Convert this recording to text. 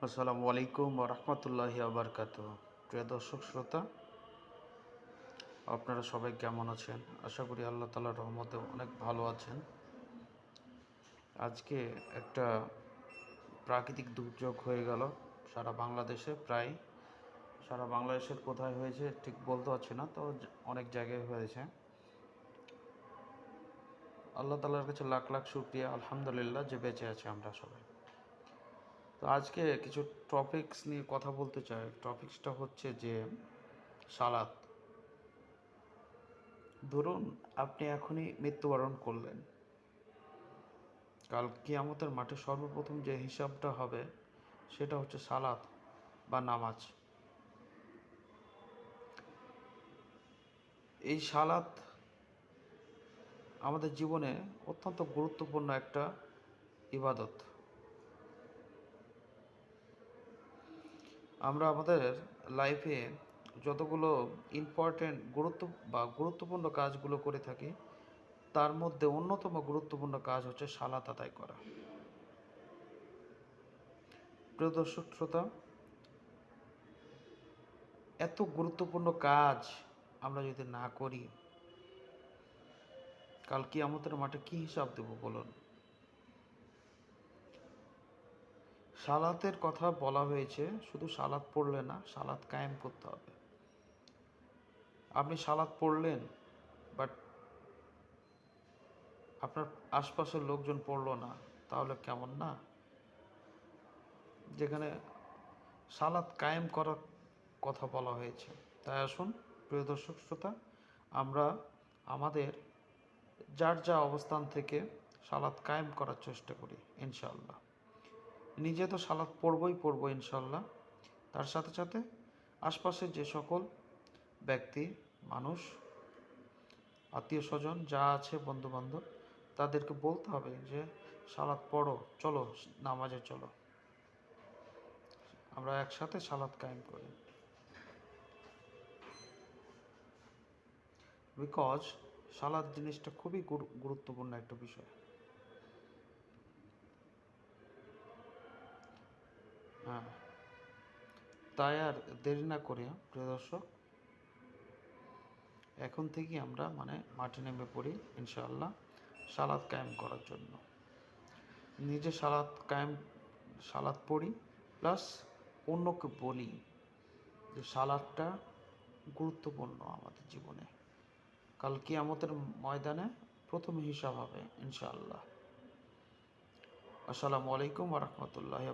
আসসালামু আলাইকুম ওয়া রাহমাতুল্লাহি ওয়া বারাকাতুহু। প্রিয় দর্শক শ্রোতা, আপনারা সবাই কেমন আছেন? আশা করি আল্লাহ তাআলার রহমতে অনেক ভালো আছেন। আজকে একটা প্রাকৃতিক দুর্যোগ হয়ে গেল সারা বাংলাদেশে। প্রায় সারা বাংলাদেশের কোথায় হয়েছে ঠিক বলতে পারছি না, তো অনেক জায়গায় হয়েছে। আল্লাহ তাআলার কাছে লাখ লাখ শুকরিয়া, আলহামদুলিল্লাহ যে বেঁচে আছি আমরা সবাই। তো আজকে কিছু টপিকস নিয়ে কথা বলতে চাই। টপিকসটা হচ্ছে যে সালাত। ধরুন আপনি এখনই মৃত্যুবরণ করলেন, কাল কিয়ামতের মাঠে সর্বপ্রথম যে হিসাবটা হবে সেটা হচ্ছে সালাত বা নামাজ। এই সালাত আমাদের জীবনে অত্যন্ত গুরুত্বপূর্ণ একটা ইবাদত। আমরা আমাদের লাইফে যতগুলো গুরুত্বপূর্ণ কাজগুলো করে থাকি, তার মধ্যে অন্যতম গুরুত্বপূর্ণ কাজ হচ্ছে সালাত আদায় করা। প্রিয় দর্শক শ্রোতা, এত গুরুত্বপূর্ণ কাজ আমরা যদি না করি, কাল কিয়ামতের মাঠে কি হিসাব দেব বলুন? সালাতের কথা বলা হয়েছে, শুধু সালাত পড়লে না, সালাত কায়েম করতে হবে। আপনি সালাত পড়লেন, বাট আপনার আশপাশের লোকজন পড়লো না, তাহলে কেমন না? যেখানে সালাত কায়েম করার কথা বলা হয়েছে। তাই আসুন প্রিয় দর্শক শ্রোতা, আমরা আমাদের যার যা অবস্থান থেকে সালাত কায়েম করার চেষ্টা করি ইনশাআল্লাহ। নিজে তো সালাত পড়বো ইনশাআল্লাহ, তার সাথে সাথে আশপাশের যে সকল ব্যক্তি, মানুষ, আত্মীয় স্বজন যা আছে, বন্ধুবান্ধব, তাদেরকে বলতে হবে যে সালাত পড়ো, চলো নামাজে চলো, আমরা একসাথে সালাত কায়েম করি। বিকজ সালাত জিনিসটা খুবই গুরুত্বপূর্ণ একটা বিষয়। হ্যাঁ, তাই আর দেরি না করে প্রিয় দর্শক, এখন থেকেই আমরা মাঠে নেমে পড়ি ইনশাআল্লাহ সালাত কায়েম করার জন্য। নিজে সালাত পড়ি, প্লাস অন্যকে বলি যে সালাতটা গুরুত্বপূর্ণ আমাদের জীবনে। কাল কিয়ামতের ময়দানে প্রথম হিসাব হবে ইনশাআল্লাহ। আসসালামু আলাইকুম ওয়া রাহমাতুল্লাহি